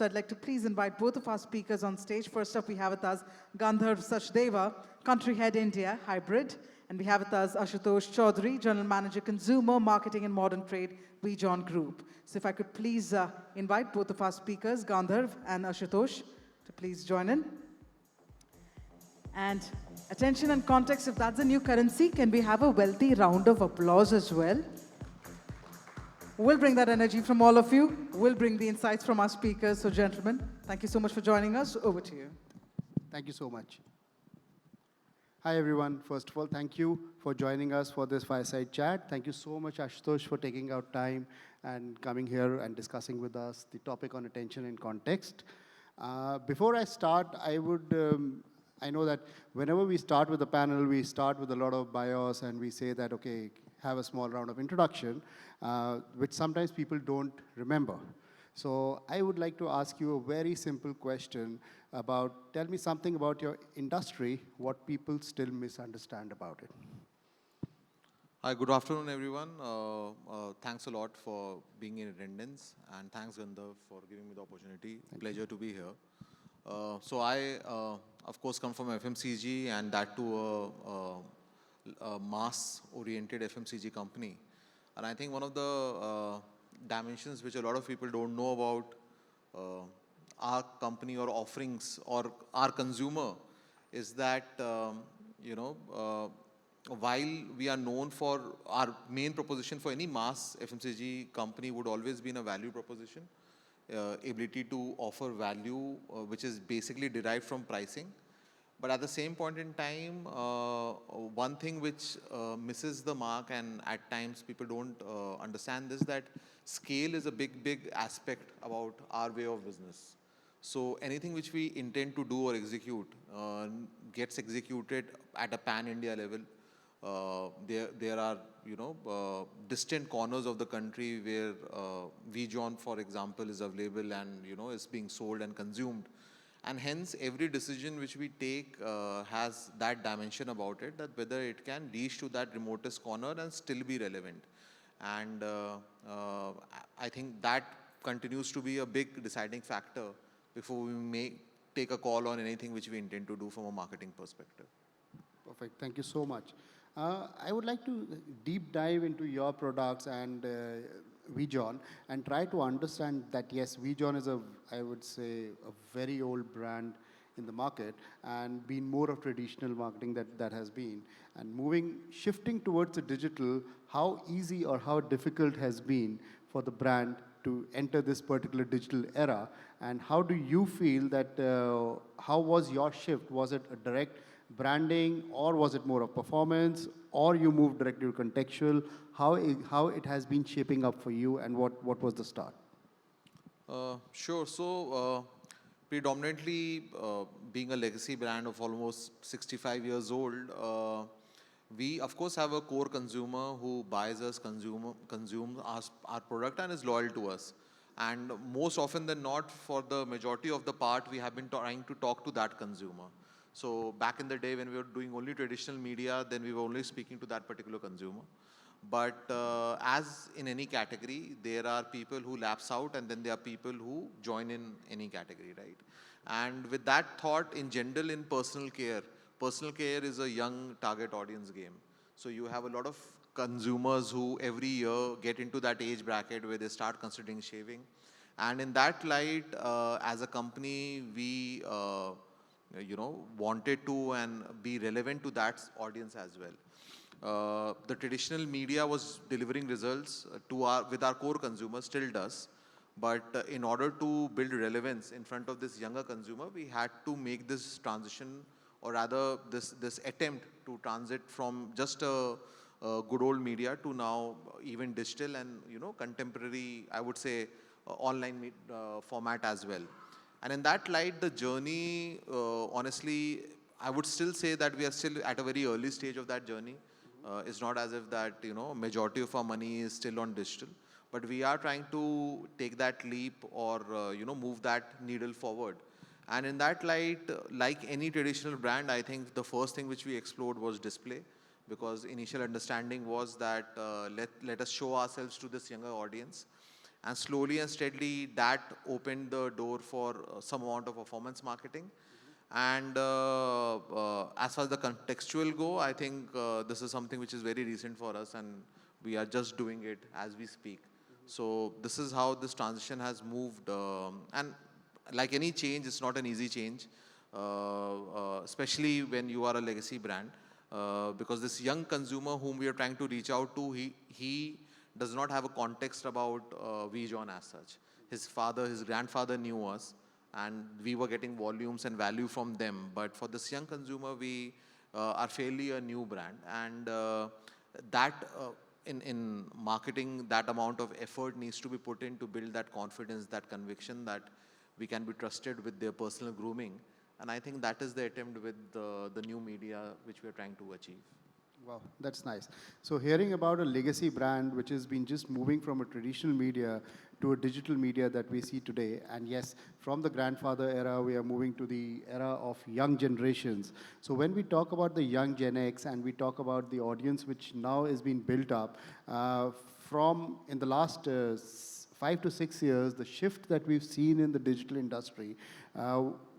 So I'd like to please invite both of our speakers on stage. First up, we have with us Gandharv Sachdeva, Country Head India, Hybrid. And we have with us Ashutosh Chaudhary, General Manager, Consumer Marketing and Modern Trade, VJON Group. So if I could please invite both of our speakers, Gandharv and Ashutosh, to please join in. And attention and context, if that's a new currency, can we have a wealthy round of applause as well? We'll bring that energy from all of you. We'll bring the insights from our speakers. So gentlemen, thank you so much for joining us. Over to you. Thank you so much. Hi, everyone. First of all, thank you for joining us for this fireside chat. Thank you so much, Ashutosh, for taking out time and coming here and discussing with us the topic on attention and context. Before I start, I know that whenever we start with a panel, we start with a lot of bios and we say that, okay, have a small round of introduction, which sometimes people don't remember. So I would like to ask you a very simple question about, tell me something about your industry, what people still misunderstand about it. Hi, good afternoon, everyone. Thanks a lot for being in attendance, and thanks, Gandharv, for giving me the opportunity. Pleasure to be here. So I, of course, come from FMCG, and that to a mass-oriented FMCG company. And I think one of the dimensions which a lot of people don't know about our company or offerings or our consumer is that, while we are known for our main proposition for any mass FMCG company would always be in a value proposition, ability to offer value, which is basically derived from pricing. But at the same point in time, one thing which misses the mark, and at times people don't understand this, that scale is a big aspect about our way of business. So anything which we intend to do or execute gets executed at a pan-India level. There are, distant corners of the country where VJON, for example, is available and, is being sold and consumed. And hence, every decision which we take has that dimension about it, that whether it can reach to that remotest corner and still be relevant. And I think that continues to be a big deciding factor before we may take a call on anything which we intend to do from a marketing perspective. Perfect. Thank you so much. I would like to deep dive into your products and VJON and try to understand that, yes, VJON is I would say, a very old brand in the market and been more of traditional marketing that has been. And shifting towards the digital, how easy or how difficult has been for the brand to enter this particular digital era? And how do you feel that, how was your shift? Was it a direct branding, or was it more of performance, or you moved directly to contextual? How it has been shaping up for you, and what was the start? Sure. So predominantly being a legacy brand of almost 65 years old, we of course have a core consumer who buys us, consumes our product and is loyal to us. And most often than not, for the majority of the part, we have been trying to talk to that consumer. So back in the day when we were doing only traditional media, then we were only speaking to that particular consumer. But as in any category, there are people who lapse out and then there are people who join in any category, right? And with that thought, in general, in personal care is a young target audience game. So you have a lot of consumers who every year get into that age bracket where they start considering shaving. And in that light, as a company, we wanted to and be relevant to that audience as well. The traditional media was delivering results with our core consumers, still does. But in order to build relevance in front of this younger consumer, we had to make this transition, or rather this attempt to transit from just a good old media to now even digital and contemporary, I would say, online format as well. And in that light, the journey, honestly, I would still say that we are still at a very early stage of that journey. It's not as if that, majority of our money is still on digital. But we are trying to take that leap or, move that needle forward. And in that light, like any traditional brand, I think the first thing which we explored was display. Because initial understanding was that let us show ourselves to this younger audience. And slowly and steadily, that opened the door for some amount of performance marketing. And as far as the contextual go, I think this is something which is very recent for us, and we are just doing it as we speak. So this is how this transition has moved. And like any change, it's not an easy change, especially when you are a legacy brand. Because this young consumer whom we are trying to reach out to, he does not have a context about VJON as such. His father, his grandfather knew us, and we were getting volumes and value from them. But for this young consumer, we are fairly a new brand, and that in marketing, that amount of effort needs to be put in to build that confidence, that conviction that we can be trusted with their personal grooming. And I think that is the attempt with the new media which we are trying to achieve. Wow, that's nice. So hearing about a legacy brand which has been just moving from a traditional media to a digital media that we see today, and yes, from the grandfather era, we are moving to the era of young generations. So when we talk about the young Gen X and we talk about the audience which now is being built up, from in the last 5 to 6 years, the shift that we've seen in the digital industry,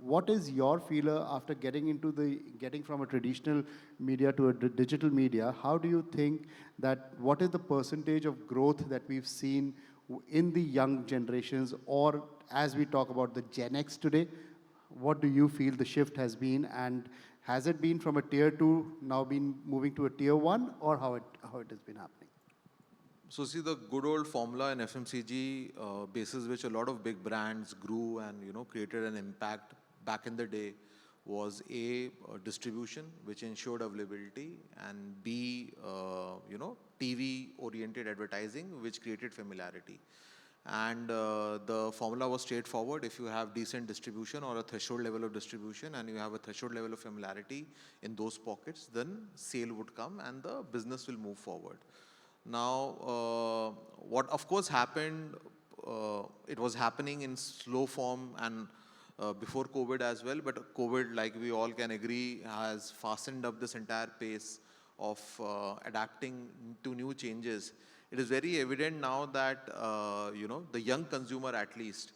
what is your feeler after getting from a traditional media to a digital media? How do you think that what is the percentage of growth that we've seen in the young generations, or as we talk about the Gen X today, what do you feel the shift has been, and has it been from a tier 2 now been moving to a tier 1, or how it has been happening? So see, the good old formula in FMCG, basis which a lot of big brands grew and created an impact back in the day, was A, distribution, which ensured availability, and B, TV-oriented advertising, which created familiarity. And the formula was straightforward. If you have decent distribution or a threshold level of distribution, and you have a threshold level of familiarity in those pockets, then sale would come and the business will move forward. Now, what of course happened, it was happening in slow form and before COVID as well, but COVID, like we all can agree, has fastened up this entire pace of adapting to new changes. It is very evident now that, the young consumer at least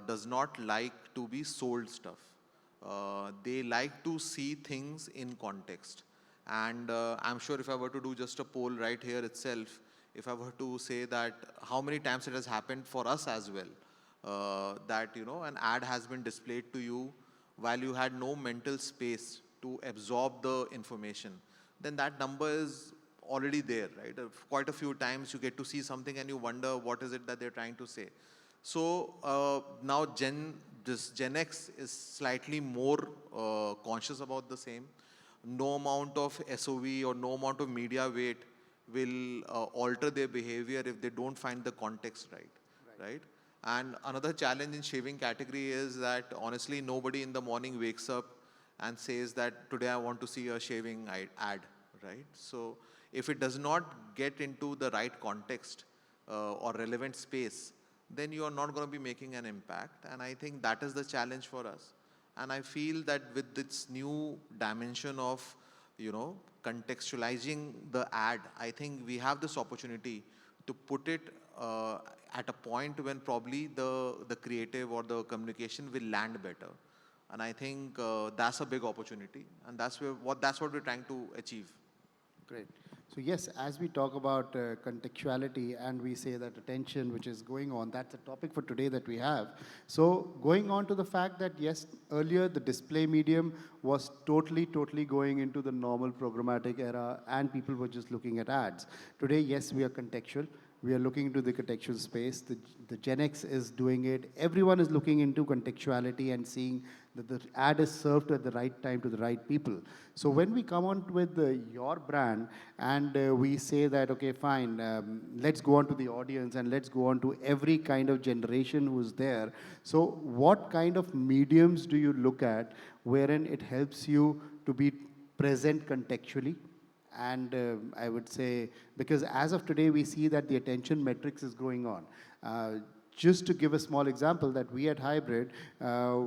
does not like to be sold stuff. They like to see things in context. And I'm sure if I were to do just a poll right here itself, if I were to say that how many times it has happened for us as well, that an ad has been displayed to you while you had no mental space to absorb the information, then that number is already there, right? Quite a few times you get to see something and you wonder what is it that they're trying to say. So now this Gen X is slightly more conscious about the same. No amount of SOV or no amount of media weight will alter their behavior if they don't find the context right? And another challenge in shaving category is that honestly, nobody in the morning wakes up and says that today I want to see a shaving ad, right? So if it does not get into the right context or relevant space, then you are not going to be making an impact. And I think that is the challenge for us. And I feel that with this new dimension of, contextualizing the ad, I think we have this opportunity to put it at a point when probably the creative or the communication will land better. And I think that's a big opportunity, and that's what we're trying to achieve. Great. So yes, as we talk about contextuality and we say that attention which is going on, that's a topic for today that we have. So going on to the fact that yes, earlier the display medium was totally going into the normal programmatic era and people were just looking at ads. Today, yes, we are contextual. We are looking into the contextual space. The Gen X is doing it. Everyone is looking into contextuality and seeing that the ad is served at the right time to the right people. So when we come on with your brand and we say that, okay, fine, let's go on to the audience and let's go on to every kind of generation who's there. So what kind of mediums do you look at wherein it helps you to be present contextually? And I would say, because as of today, we see that the attention metrics is going on. Just to give a small example, that we at Hybrid,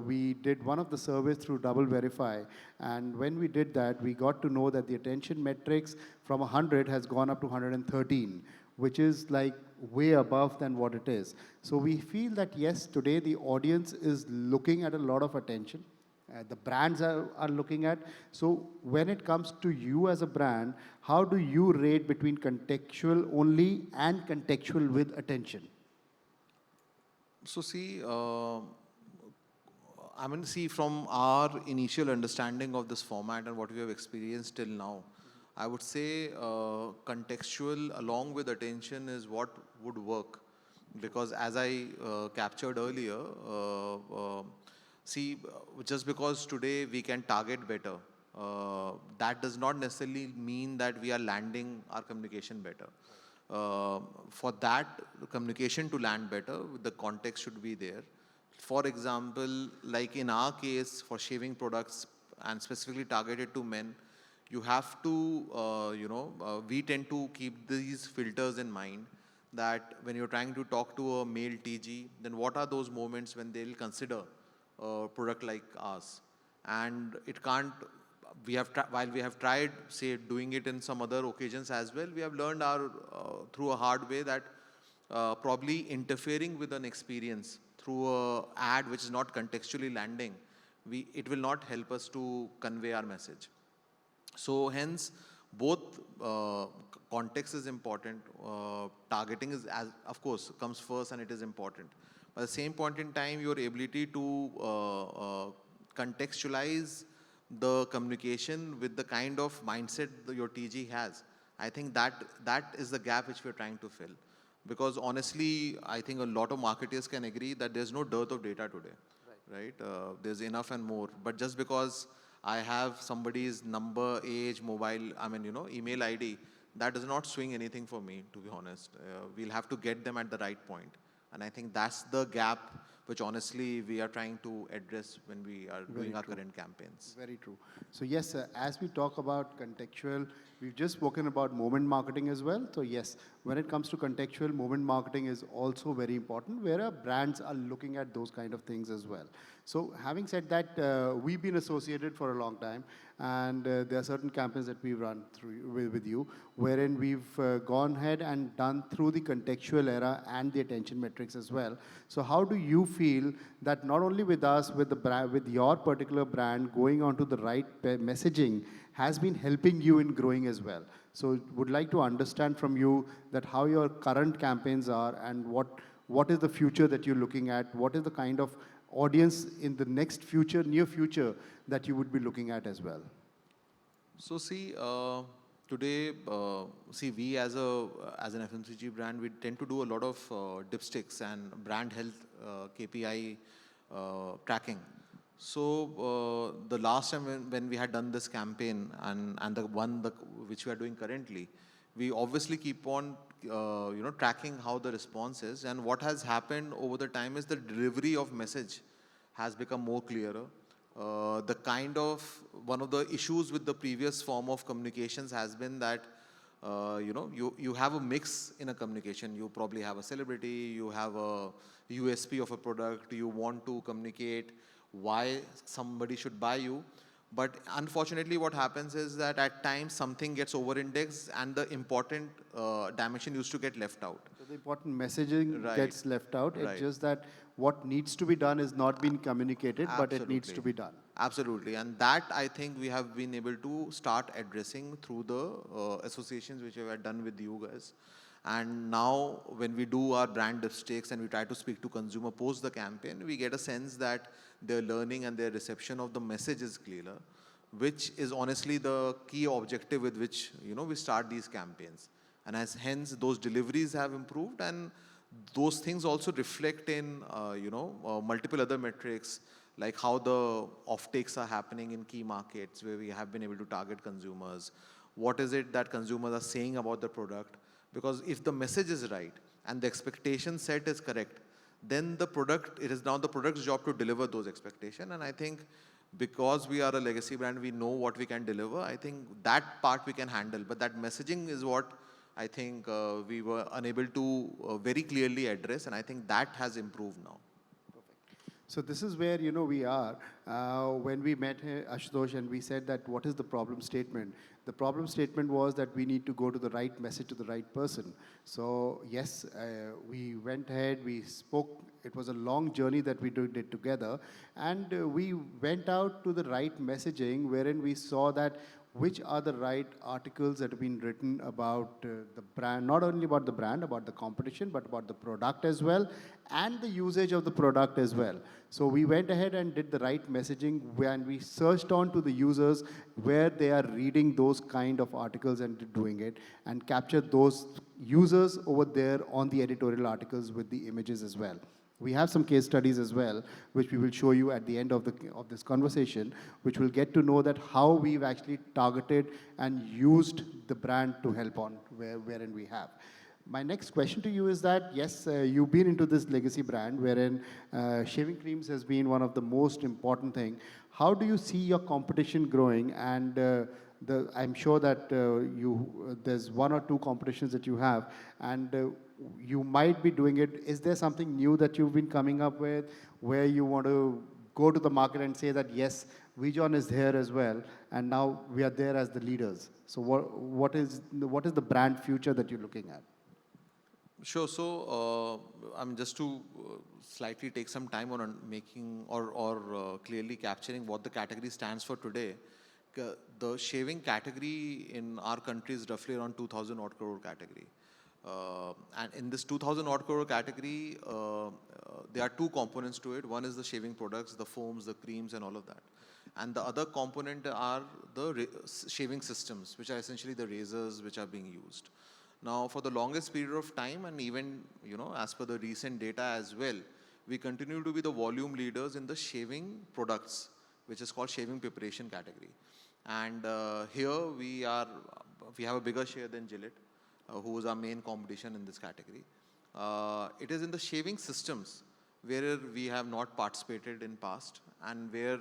we did one of the surveys through Double Verify. And when we did that, we got to know that the attention metrics from 100 has gone up to 113, which is like way above than what it is. So we feel that yes, today the audience is looking at a lot of attention. The brands are looking at. So when it comes to you as a brand, how do you rate between contextual only and contextual with attention? So see, I mean, see, from our initial understanding of this format and what we have experienced till now, I would say contextual along with attention is what would work. Because as I captured earlier, see, just because today we can target better, that does not necessarily mean that we are landing our communication better. For that communication to land better, the context should be there. For example, like in our case, for shaving products and specifically targeted to men, you have to, we tend to keep these filters in mind that when you're trying to talk to a male TG, then what are those moments when they'll consider a product like ours? And it can't, while we have tried, say, doing it in some other occasions as well, we have learned through a hard way that probably interfering with an experience through a ad which is not contextually landing, it will not help us to convey our message. So hence, both context is important. Targeting is, as of course, comes first, and it is important. But at the same point in time, your ability to contextualize the communication with the kind of mindset that your TG has, I think that is the gap which we're trying to fill. Because honestly, I think a lot of marketers can agree that there's no dearth of data today, right? There's enough and more. But just because I have somebody's number, age, mobile, email ID, that does not swing anything for me, to be honest. We'll have to get them at the right point. And I think that's the gap which honestly we are trying to address when we are doing our current campaigns. Very true. So yes, as we talk about contextual, we've just spoken about moment marketing as well. So yes, when it comes to contextual, moment marketing is also very important, where brands are looking at those kind of things as well. So having said that, we've been associated for a long time, and there are certain campaigns that we run through with you, wherein we've gone ahead and done through the contextual era and the attention metrics as well. So how do you feel that not only with us, with the brand, with your particular brand going on to the right messaging has been helping you in growing as well? So would like to understand from you that how your current campaigns are and what is the future that you're looking at? What is the kind of audience in the next future, near future, that you would be looking at as well? So see, today, we as an FMCG brand, we tend to do a lot of dipsticks and brand health KPI tracking. So the last time when we had done this campaign and the one which we are doing currently, we obviously keep on tracking how the response is, and what has happened over the time is the delivery of message has become more clearer. One of the issues with the previous form of communications has been that you have a mix in a communication. You probably have a celebrity, you have a USP of a product, you want to communicate why somebody should buy you. But unfortunately, what happens is that at times something gets over-indexed and the important dimension used to get left out. So the important messaging Right. gets left out. It's Right. just that what needs to be done is not being communicated, but it needs to Absolutely. be done. Absolutely. And that I think we have been able to start addressing through the associations which we have done with you guys. And now when we do our brand dipsticks and we try to speak to consumer post the campaign, we get a sense that their learning and their reception of the message is clearer, which is honestly the key objective with which we start these campaigns. And as hence those deliveries have improved, and those things also reflect in multiple other metrics, like how the offtakes are happening in key markets where we have been able to target consumers. What is it that consumers are saying about the product? Because if the message is right and the expectation set is correct, then it is now the product's job to deliver those expectations. And I think because we are a legacy brand, we know what we can deliver. I think that part we can handle, but that messaging is what I think we were unable to very clearly address, and I think that has improved now. So this is where we are. When we met Ashutosh and we said that what is the problem statement, The problem statement was that we need to go to the right message to the right person. So yes, we went ahead, we spoke. It was a long journey that we did together, and we went out to the right messaging, wherein we saw that which are the right articles that have been written about the brand, not only about the brand, about the competition, but about the product as well, and the usage of the product as well. So we went ahead and did the right messaging, and we searched on to the users where they are reading those kind of articles and doing it, and captured those users over there on the editorial articles with the images as well. We have some case studies as well, which we will show you at the end of this conversation, which will get to know that how we've actually targeted and used the brand to help on wherein we have. My next question to you is that, yes, you've been into this legacy brand wherein shaving creams has been one of the most important thing. How do you see your competition growing? And I'm sure that there's one or two competitions that you have, and you might be doing it. Is there something new that you've been coming up with where you want to go to the market and say that, yes, VJON is here as well, and now we are there as the leaders? So what is the brand future that you're looking at? Sure. So, just to slightly take some time on making or clearly capturing what the category stands for today. The shaving category in our country is roughly around 2,000 odd crore category. And in this 2,000 odd crore category, there are two components to it. One is the shaving products, the foams, the creams, and all of that. And the other component are the shaving systems, which are essentially the razors which are being used. Now, for the longest period of time, and even, as per the recent data as well, we continue to be the volume leaders in the shaving products, which is called shaving preparation category. And here we have a bigger share than Gillette, who is our main competition in this category. It is in the shaving systems where we have not participated in past, and where,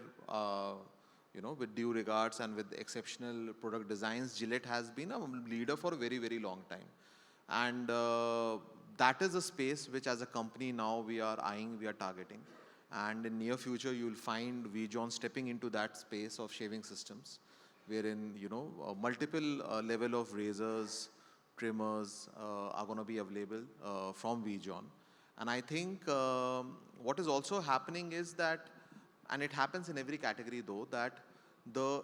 with due regards and with exceptional product designs, Gillette has been a leader for a very, very long time. And that is a space which as a company now we are eyeing, we are targeting. And in near future, you'll find VJON stepping into that space of shaving systems, wherein, multiple level of razors, trimmers are going to be available from VJON. And I think what is also happening is that, and it happens in every category though, that the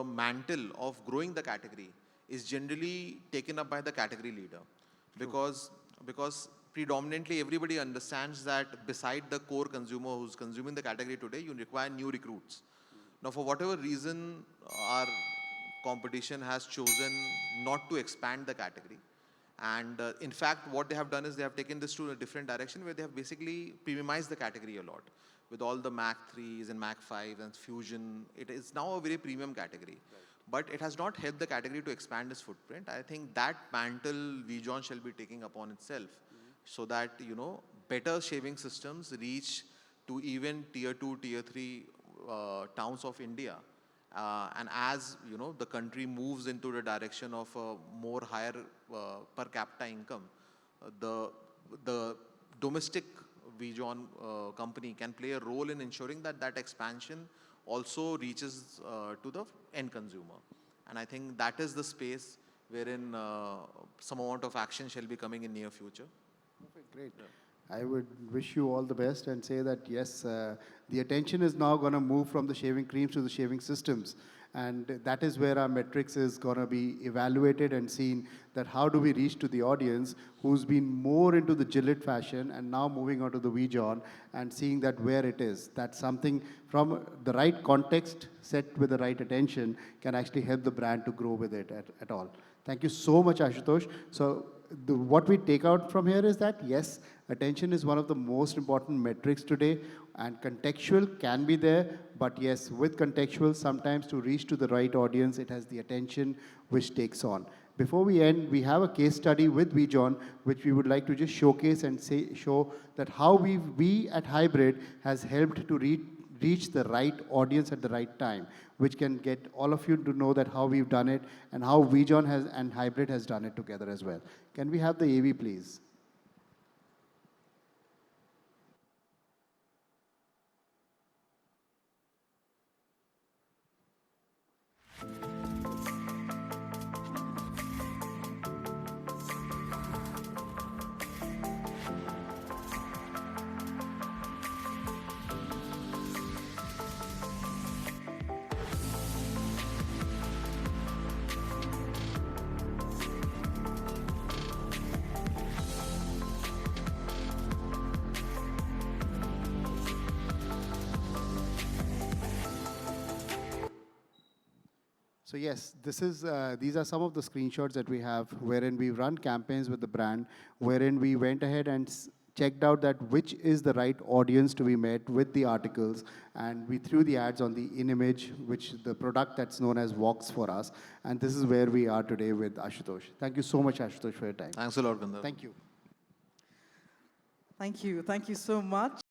mantle of growing the category is generally taken up by the category leader. Because predominantly everybody understands that beside the core consumer who's consuming the category today, you require new recruits. Now, for whatever reason, our competition has chosen not to expand the category. And in fact, what they have done is they have taken this to a different direction, where they have basically premiumized the category a lot. With all the Mac 3s and Mac 5s and Fusion, it is now a very premium category. Right. But it has not helped the category to expand its footprint. I think that mantle VJON shall be taking upon itself, so that, better shaving systems reach to even tier 2, tier 3 towns of India. And as, the country moves into the direction of a more higher per capita income, the domestic VJON company can play a role in ensuring that that expansion also reaches to the end consumer. And I think that is the space wherein some amount of action shall be coming in near future. Perfect, great. Yeah. I would wish you all the best and say that, yes, the attention is now going to move from the shaving creams to the shaving systems. And that is where our metrics is going to be evaluated and seen, that how do we reach to the audience who's been more into the Gillette fashion and now moving on to the VJON, and seeing that where it is. That something from the right context set with the right attention can actually help the brand to grow with it at all. Thank you so much, Ashutosh. So what we take out from here is that, yes, attention is one of the most important metrics today, and contextual can be there, but yes, with contextual, sometimes to reach to the right audience, it has the attention which takes on. Before we end, we have a case study with VJON, which we would like to just showcase and show that how we at Hybrid has helped to reach the right audience at the right time, which can get all of you to know that how we've done it and how VJON has and Hybrid has done it together as well. Can we have the AV, please? So yes, these are some of the screenshots that we have wherein we run campaigns with the brand, wherein we went ahead and checked out that which is the right audience to be met with the articles, and we threw the ads on the in-image, which the product that's known as Vox for us, and this is where we are today with Ashutosh. Thank you so much, Ashutosh, for your time. Thanks a lot, Gandharv. Thank you. Thank you. Thank you so much.